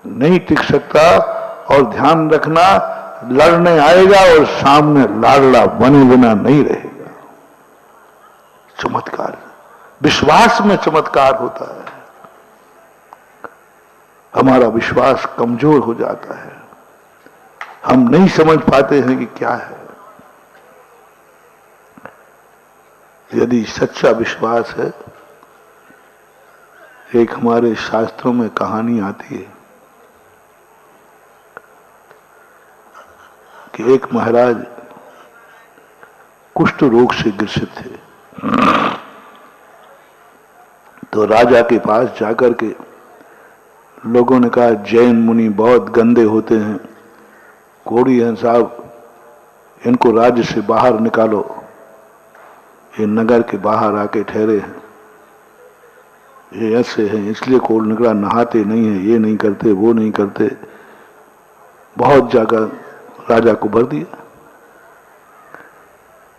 नहीं टिक सकता। और ध्यान रखना, लड़ने आएगा और सामने लाडला बने बिना नहीं रहेगा। चमत्कार, विश्वास में चमत्कार होता है। हमारा विश्वास कमजोर हो जाता है, हम नहीं समझ पाते हैं कि क्या है। यदि सच्चा विश्वास है, एक हमारे शास्त्रों में कहानी आती है कि एक महाराज कुष्ठ रोग से ग्रसित थे। तो राजा के पास जाकर के लोगों ने कहा, जैन मुनि बहुत गंदे होते हैं, कोड़ी हैं साहब, इनको राज्य से बाहर निकालो। ये नगर के बाहर आके ठहरे हैं, ये ऐसे हैं, इसलिए कोड़ निकला, नहाते नहीं है, ये नहीं करते, वो नहीं करते। बहुत जगह राजा को भर दिया,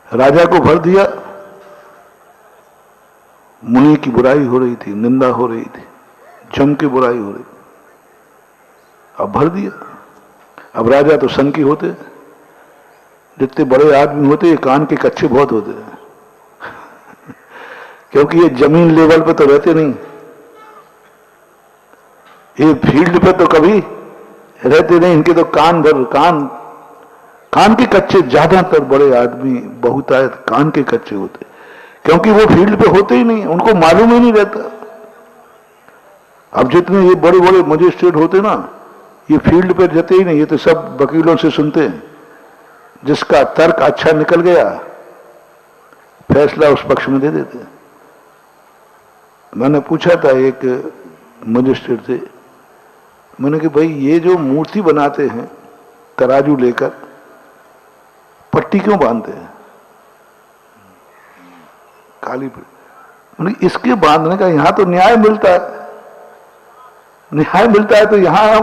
राजा को भर दिया। मुनि की बुराई हो रही थी, निंदा हो रही थी, जम की बुराई हो रही। अब भर दिया। अब राजा तो संकी होते, जितने बड़े आदमी होते ये कान के कच्चे बहुत होते हैं क्योंकि ये जमीन लेवल पे तो रहते नहीं, ये फील्ड पे तो कभी रहते नहीं। इनके तो कान भर कान के कच्चे, ज्यादातर बड़े आदमी बहुतायत कान के कच्चे होते, क्योंकि वो फील्ड पे होते ही नहीं, उनको मालूम ही नहीं रहता। अब जितने ये बड़े बड़े मजिस्ट्रेट होते ना, ये फील्ड पे रहते ही नहीं, ये तो सब वकीलों से सुनते हैं। जिसका तर्क अच्छा निकल गया, फैसला उस पक्ष में दे देते हैं। मैंने पूछा था एक मजिस्ट्रेट से, मैंने कहा भाई ये जो मूर्ति बनाते हैं तराजू लेकर, पट्टी क्यों बांधते हैं काली पर? इसके बांधने का यहां तो न्याय मिलता है, न्याय मिलता है तो यहां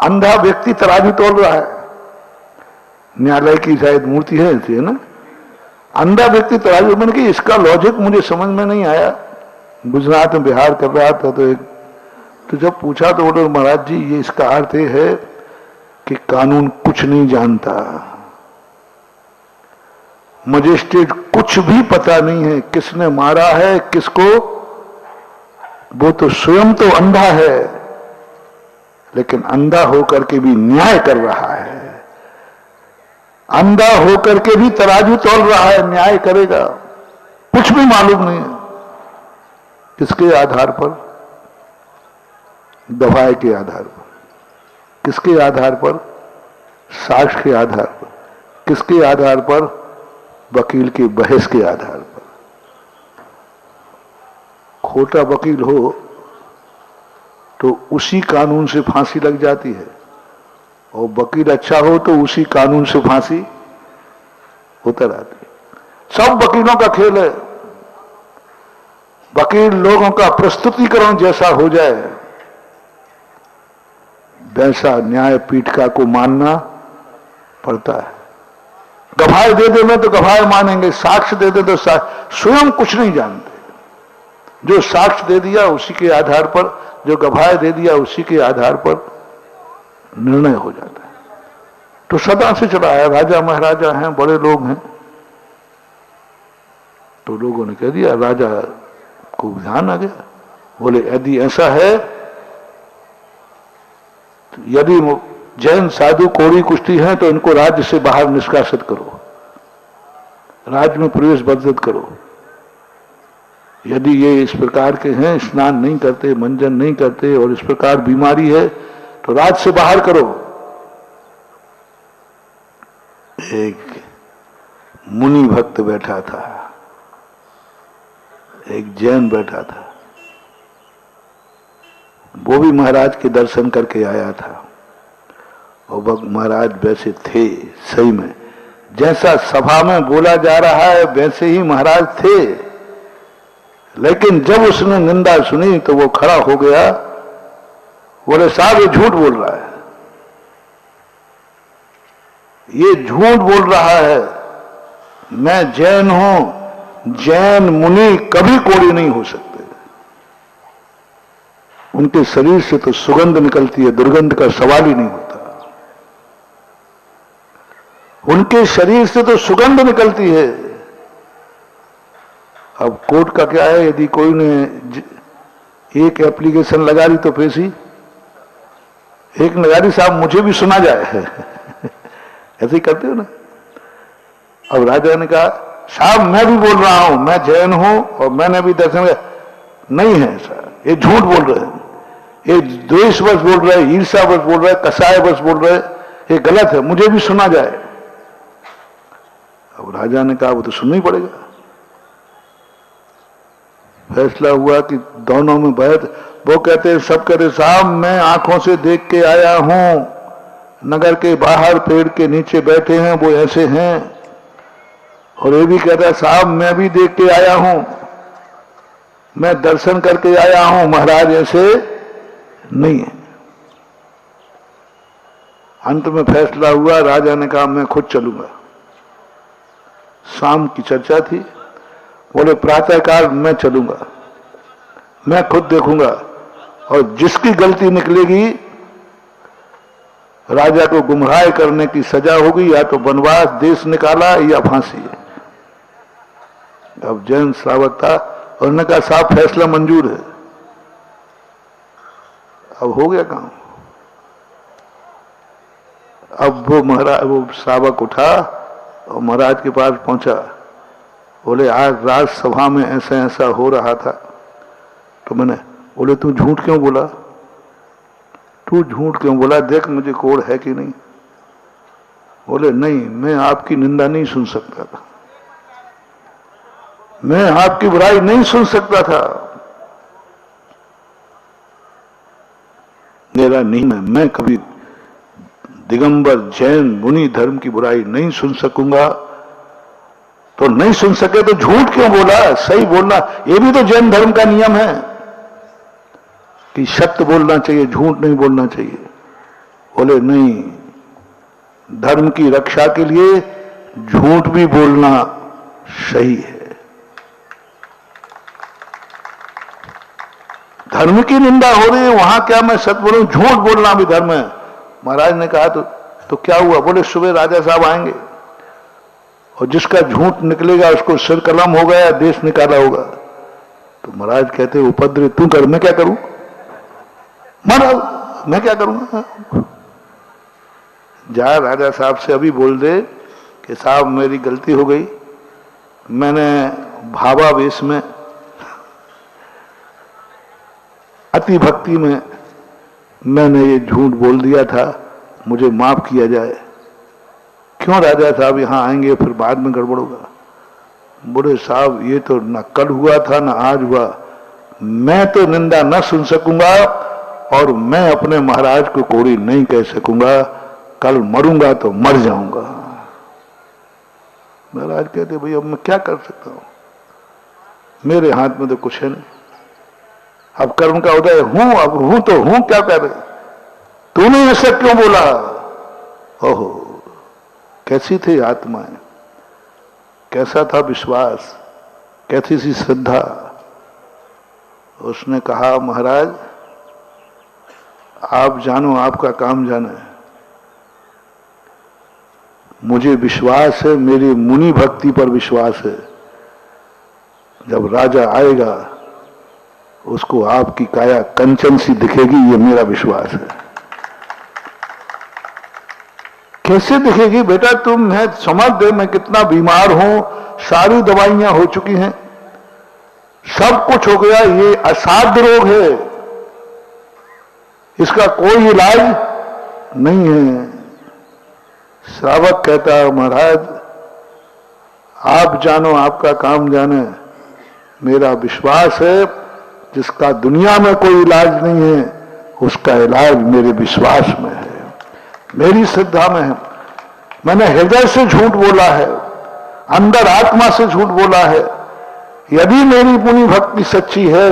अंधा व्यक्ति तराजू तोल रहा है। न्यायालय की शायद मूर्ति है ऐसी, है ना, अंधा व्यक्ति तराजू। मैंने कहा इसका लॉजिक मुझे समझ में नहीं आया। गुजरात में बिहार कर रहा था तो जब पूछा तो बोले महाराज जी ये इसका अर्थ ये है कि कानून कुछ नहीं जानता, मजिस्ट्रेट कुछ भी पता नहीं है, किसने मारा है किसको, वो तो स्वयं तो अंधा है, लेकिन अंधा होकर के भी न्याय कर रहा है, अंधा होकर के भी तराजू तोल रहा है, न्याय करेगा। कुछ भी मालूम नहीं है। किसके आधार पर? गवाह के आधार पर। किसके आधार पर? साक्ष्य के आधार पर। किसके आधार पर? वकील की बहस के आधार पर। खोटा वकील हो तो उसी कानून से फांसी लग जाती है, और वकील अच्छा हो तो उसी कानून से फांसी उतर आती है। सब वकीलों का खेल है। वकील लोगों का प्रस्तुतिकरण जैसा हो जाए वैसा न्यायपीठिका को मानना पड़ता है। गवाह दे दे में तो गवाह मानेंगे, साक्ष्य दे दे तो स्वयं कुछ नहीं जानते। जो साक्ष्य दे दिया उसी के आधार पर, जो गवाह दे दिया उसी के आधार पर निर्णय हो जाता है। तो सदा से चला आया, राजा महाराजा हैं, बड़े लोग हैं, तो लोगों ने कह दिया, राजा को ध्यान आ गया, बोले यदि ऐसा है तो यदि जैन साधु कोड़ी कुश्ती हैं तो इनको राज्य से बाहर निष्कासित करो, राज्य में प्रवेश वर्जित करो। यदि ये इस प्रकार के हैं, स्नान नहीं करते, मंजन नहीं करते और इस प्रकार बीमारी है तो राज्य से बाहर करो। एक मुनि भक्त बैठा था, एक जैन बैठा था, वो भी महाराज के दर्शन करके आया था। और वह महाराज वैसे थे सही में, जैसा सभा में बोला जा रहा है वैसे ही महाराज थे। लेकिन जब उसने निंदा सुनी तो वो खड़ा हो गया, बोले साहब ये झूठ बोल रहा है, ये झूठ बोल रहा है, मैं जैन हूं, जैन मुनि कभी कोड़ी नहीं हो सकते। उनके शरीर से तो सुगंध निकलती है, दुर्गंध का सवाल ही नहीं होता। उनके शरीर से तो सुगंध निकलती है। अब कोर्ट का क्या है, यदि कोई ने एक एप्लीकेशन लगा दी तो पेशी एक नगारी साहब मुझे भी सुना जाए ऐसे ही करते हो ना। अब राजा ने कहा साहब मैं भी बोल रहा हूं, मैं जैन हूं और मैंने भी दर्शन नहीं है सर, ये झूठ बोल रहे हैं, ये द्वेष बस बोल रहे हैं, ईर्ष्या बस बोल रहे हैं, कसाय बस बोल रहे हैं, ये गलत है, मुझे भी सुना जाए। अब राजा ने कहा वो तो सुनना ही पड़ेगा। फैसला हुआ कि दोनों में बहस। वो कहते हैं, सब कहते साहब मैं आंखों से देख के आया हूं, नगर के बाहर पेड़ के नीचे बैठे हैं वो ऐसे हैं। और ये भी कहता है साहब मैं भी देख के आया हूं, मैं दर्शन करके आया हूं, महाराज ऐसे नहीं है। अंत में फैसला हुआ, राजा ने कहा मैं खुद चलूंगा। शाम की चर्चा थी, बोले प्रातःकाल मैं चलूंगा, मैं खुद देखूंगा और जिसकी गलती निकलेगी राजा को गुमराह करने की सजा होगी, या तो वनवास देश निकाला या फांसी है। अब जैन श्रावक था और उन्होंने कहा साहब फैसला मंजूर है। अब हो गया काम। अब वो श्रावक उठा और महाराज के पास पहुंचा। बोले आज राजसभा में ऐसा ऐसा हो रहा था। तो मैंने बोले तू झूठ क्यों बोला, तू झूठ क्यों बोला, देख मुझे कोड़ है कि नहीं। बोले नहीं मैं आपकी निंदा नहीं सुन सकता था, मैं आपकी बुराई नहीं सुन सकता था, मेरा नियम है, मैं कभी दिगंबर जैन मुनि धर्म की बुराई नहीं सुन सकूंगा। तो नहीं सुन सके तो झूठ क्यों बोला, सही बोलना ये भी तो जैन धर्म का नियम है कि सत्य बोलना चाहिए, झूठ नहीं बोलना चाहिए। बोले नहीं, धर्म की रक्षा के लिए झूठ भी बोलना सही है। धर्म की निंदा हो रही है, वहां क्या मैं सत्य बोलूं, झूठ बोलना भी धर्म है। महाराज ने कहा तो क्या हुआ। बोले सुबह राजा साहब आएंगे और जिसका झूठ निकलेगा उसको सिर कलम होगा या देश निकाला होगा। तो महाराज कहते उपद्रव तू कर, मैं क्या करूं, महाराज मैं क्या करूंगा। जा राजा साहब से अभी बोल दे कि साहब मेरी गलती हो गई, मैंने भावावेश में अति भक्ति में मैंने ये झूठ बोल दिया था, मुझे माफ किया जाए। क्यों राजा साहब यहाँ आएंगे फिर बाद में गड़बड़ होगा। बोले साहब ये तो न कल हुआ था न आज हुआ, मैं तो निंदा न सुन सकूंगा और मैं अपने महाराज को कोड़ी नहीं कह सकूंगा, कल मरूंगा तो मर जाऊंगा। महाराज कहते भाई अब मैं क्या कर सकता हूं, मेरे हाथ में तो कुछ है नहीं, अब कर्म का उदय हूं, अब हूं तो हूं, क्या कर रहे, तूने ऐसा क्यों बोला। ओहो कैसी थी आत्माएं, कैसा था विश्वास, कैसी सी श्रद्धा। उसने कहा महाराज आप जानो, आपका काम जाने, मुझे विश्वास है, मेरी मुनि भक्ति पर विश्वास है, जब राजा आएगा उसको आपकी काया कंचन सी दिखेगी, ये मेरा विश्वास है। कैसे दिखेगी बेटा, तुम है समझ दे मैं कितना बीमार हूं, सारी दवाइयां हो चुकी हैं, सब कुछ हो गया, ये असाध्य रोग है, इसका कोई इलाज नहीं है। श्रावक कहता है महाराज आप जानो, आपका काम जाने, मेरा विश्वास है जिसका दुनिया में कोई इलाज नहीं है उसका इलाज मेरे विश्वास में है, मेरी श्रद्धा में है। मैंने हृदय से झूठ बोला है, अंदर आत्मा से झूठ बोला है। यदि मेरी पुण्य भक्ति सच्ची है,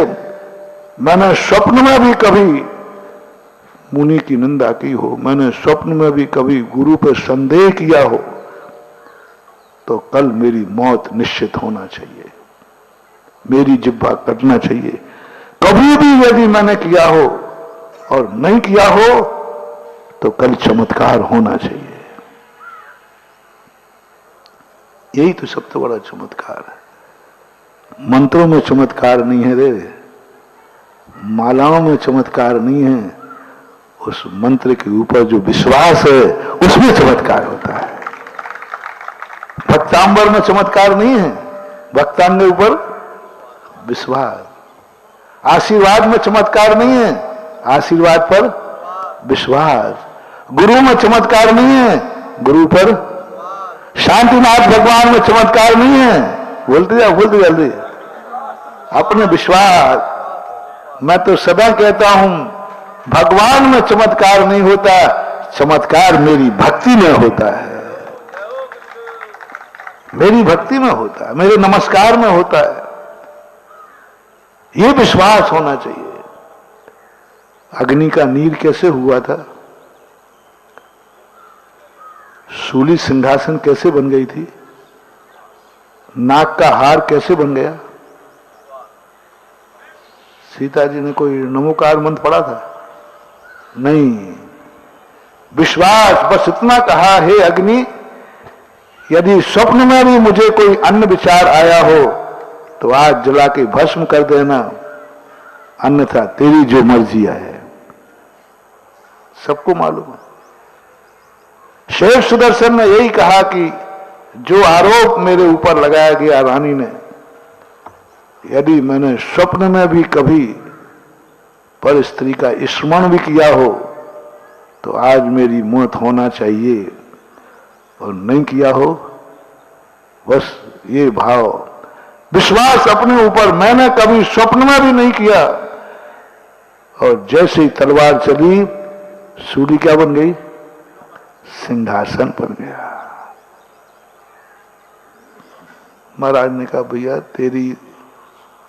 मैंने स्वप्न में भी कभी मुनि की निंदा की हो, मैंने स्वप्न में भी कभी गुरु पर संदेह किया हो, तो कल मेरी मौत निश्चित होना चाहिए, मेरी जिह्वा कटना चाहिए। कभी भी यदि मैंने किया हो और नहीं किया हो तो कल चमत्कार होना चाहिए। यही तो सबसे बड़ा चमत्कार है। मंत्रों में चमत्कार नहीं है रे, मालाओं में चमत्कार नहीं है, उस मंत्र के ऊपर जो विश्वास है उसमें चमत्कार होता है। भक्तांबर में चमत्कार नहीं है, भक्तांग के ऊपर विश्वास। आशीर्वाद में चमत्कार नहीं है, आशीर्वाद पर विश्वास। गुरु में चमत्कार नहीं है, गुरु पर। शांतिनाथ भगवान में चमत्कार नहीं है, बोलते जल्दी अपने विश्वास। मैं तो सदा कहता हूं भगवान में चमत्कार नहीं होता, चमत्कार मेरी भक्ति में होता है, मेरी भक्ति में होता है, मेरे नमस्कार में होता है। यह विश्वास होना चाहिए। अग्नि का नीर कैसे हुआ था, सूली सिंहासन कैसे बन गई थी, नाक का हार कैसे बन गया। सीता जी ने कोई नमोकार मंत्र पढ़ा था? नहीं, विश्वास। बस इतना कहा, हे अग्नि यदि स्वप्न में भी मुझे कोई अन्य विचार आया हो तो आज जला के भस्म कर देना, अन्यथा तेरी जो मर्जी है। सबको मालूम है। शेष सुदर्शन ने यही कहा कि जो आरोप मेरे ऊपर लगाया गया रानी ने, यदि मैंने स्वप्न में भी कभी पर स्त्री का स्मरण भी किया हो तो आज मेरी मौत होना चाहिए, और नहीं किया हो। बस ये भाव, विश्वास अपने ऊपर। मैंने कभी स्वप्न में भी नहीं किया, और जैसे ही तलवार चली सूली क्या बन गई, सिंहासन बन गया। महाराज ने कहा भैया तेरी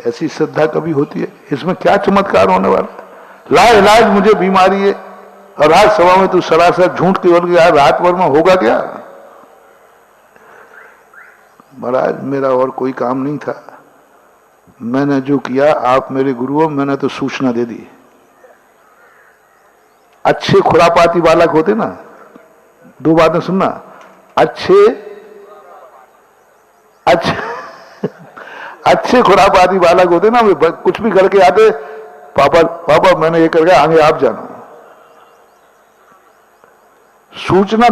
ऐसी श्रद्धा कभी होती है, इसमें क्या चमत्कार होने वाला। लाइलाज मुझे बीमारी है और आज सभा में तू सरासर झूठ की बोल गया, रात भर में होगा क्या। महाराज मेरा और कोई काम नहीं था, मैंने जो किया, आप मेरे गुरु हो, मैंने तो सूचना दे दी। अच्छे खुरापाती बालक होते ना, दो बातें सुनना, अच्छे खुरापाती बालक होते ना, वे कुछ भी करके आते, पापा मैंने ये करके आगे आप जाना। सूचना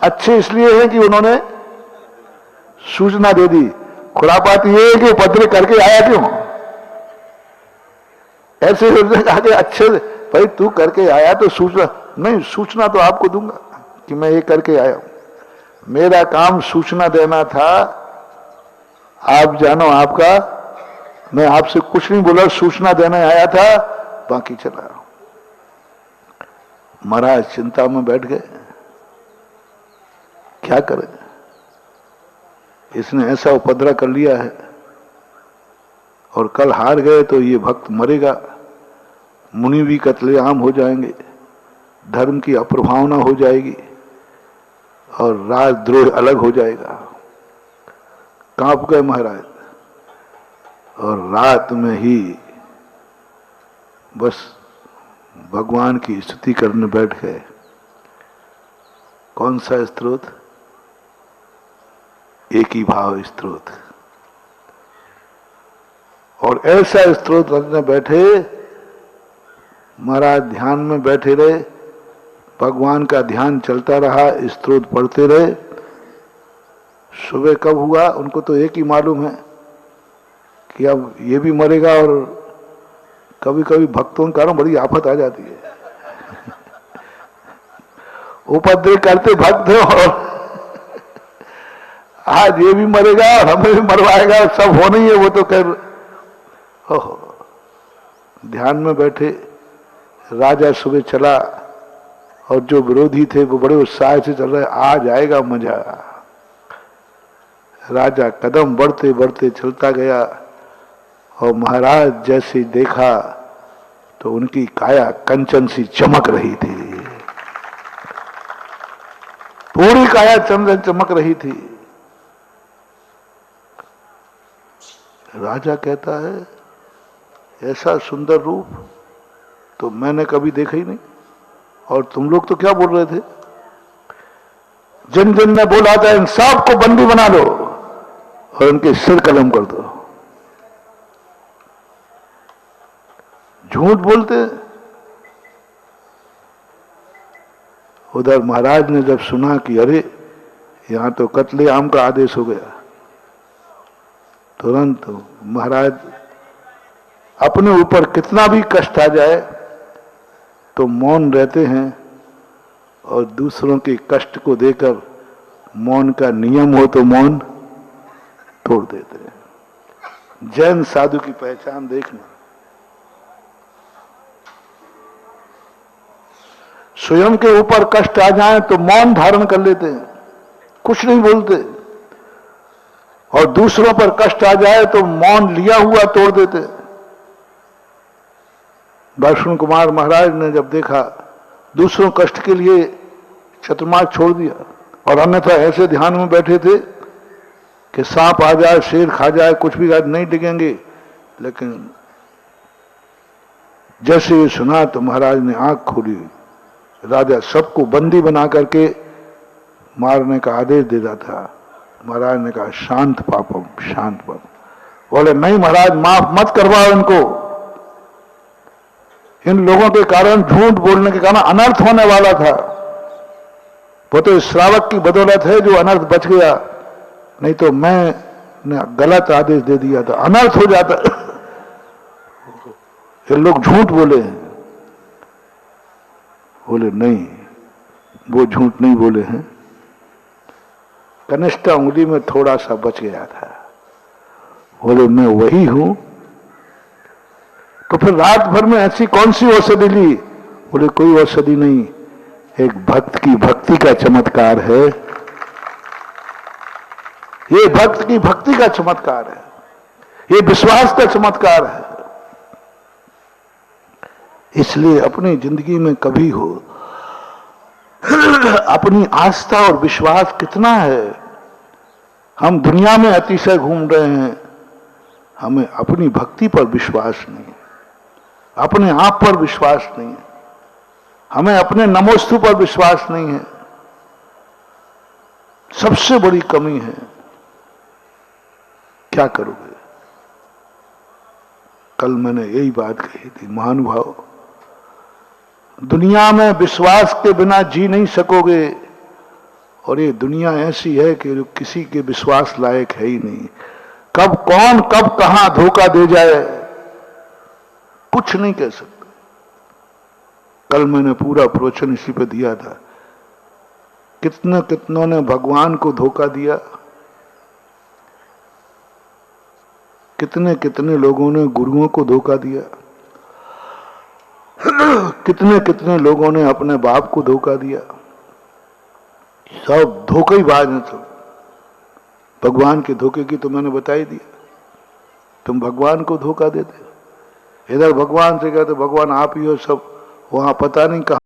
अच्छे इसलिए है कि उन्होंने सूचना दे दी। खुरापाती ये है कि पत्र करके आया क्यों। ऐसे आगे अच्छे, भाई तू करके आया तो सूचना नहीं, सूचना तो आपको दूंगा कि मैं ये करके आया हूं। मेरा काम सूचना देना था, आप जानो आपका, मैं आपसे कुछ नहीं बोला, सूचना देने आया था, बाकी चला। महाराज चिंता में बैठ गए, क्या करें, इसने ऐसा उपद्रव कर लिया है और कल हार गए तो ये भक्त मरेगा, मुनि भी कत्लेआम हो जाएंगे, धर्म की अप्रभावना हो जाएगी और राजद्रोह अलग हो जाएगा। कांप गए महाराज और रात में ही बस भगवान की स्तुति करने बैठ गए। कौन सा स्तोत्र? एक ही भाव स्तोत्र। और ऐसा स्तोत्र रखने बैठे, महाराज ध्यान में बैठे रहे, भगवान का ध्यान चलता रहा, स्तोत्र पढ़ते रहे। सुबह कब हुआ उनको तो एक ही मालूम है कि अब ये भी मरेगा, और कभी कभी भक्तों के कारण बड़ी आफत आ जाती है। उपद्रव करते भक्त और आज ये भी मरेगा और हमें भी मरवाएगा, सब होना ही है। वो तो कर ध्यान में बैठे, राजा सुबह चला और जो विरोधी थे वो बड़े उत्साह से चल रहे, आज आएगा मजा। राजा कदम बढ़ते बढ़ते चलता गया और महाराज जैसे देखा तो उनकी काया कंचन सी चमक रही थी, पूरी काया चंदन चमक रही थी। राजा कहता है ऐसा सुंदर रूप तो मैंने कभी देखा ही नहीं। और तुम लोग तो क्या बोल रहे थे, जिन जिन ने बोला था इन सबको बंदी बना लो और इनके सिर कलम कर दो। झूठ बोलते। उधर महाराज ने जब सुना कि अरे यहां तो कत्ले आम का आदेश हो गया, तुरंत महाराज अपने ऊपर कितना भी कष्ट आ जाए तो मौन रहते हैं और दूसरों के कष्ट को देकर मौन का नियम हो तो मौन तोड़ देते हैं। जैन साधु की पहचान देखना, स्वयं के ऊपर कष्ट आ जाए तो मौन धारण कर लेते हैं, कुछ नहीं बोलते, और दूसरों पर कष्ट आ जाए तो मौन लिया हुआ तोड़ देते हैं। वैष्णव कुमार महाराज ने जब देखा दूसरों कष्ट के लिए चतुर्मार्ग छोड़ दिया, और अन्यथा ऐसे ध्यान में बैठे थे कि सांप आ जाए, शेर खा जाए, कुछ भी नहीं डिगेंगे। लेकिन जैसे ये सुना तो महाराज ने आंख खोली, राजा सबको बंदी बना करके मारने का आदेश दे रहा था। महाराज ने कहा शांत पापम, शांत पापम। बोले नहीं महाराज, माफ मत करवाओ इनको, इन लोगों के कारण, झूठ बोलने के कारण अनर्थ होने वाला था। वो तो इस श्रावक की बदौलत है जो अनर्थ बच गया, नहीं तो मैं गलत आदेश दे दिया था, अनर्थ हो जाता। ये लोग झूठ बोले हैं। बोले नहीं, वो झूठ नहीं बोले हैं, कनिष्ठ उंगली में थोड़ा सा बच गया था। बोले मैं वही हूं। तो फिर रात भर में ऐसी कौन सी औषधि ली? बोले कोई औषधि नहीं, एक भक्त की भक्ति का चमत्कार है। ये भक्त की भक्ति का चमत्कार है, ये विश्वास का चमत्कार है। इसलिए अपनी जिंदगी में कभी हो अपनी आस्था और विश्वास कितना है। हम दुनिया में अतिशय घूम रहे हैं, हमें अपनी भक्ति पर विश्वास नहीं है, अपने आप पर विश्वास नहीं है, हमें अपने नमोस्तु पर विश्वास नहीं है। सबसे बड़ी कमी है। क्या करोगे? कल मैंने यही बात कही थी, महानुभाव, दुनिया में विश्वास के बिना जी नहीं सकोगे, और ये दुनिया ऐसी है कि जो किसी के विश्वास लायक है ही नहीं। कब कौन कब कहां धोखा दे जाए कुछ नहीं कह सकते। कल मैंने पूरा प्रवचन इसी पे दिया था। कितनों ने भगवान को धोखा दिया, कितने लोगों ने गुरुओं को धोखा दिया, कितने लोगों ने अपने बाप को धोखा दिया। सब धोखे ही बाज हैं सब। भगवान के धोखे की तो मैंने बता ही दिया। तुम भगवान को धोखा देते, इधर भगवान से कहते भगवान आप ही हो सब, वहां पता नहीं कहां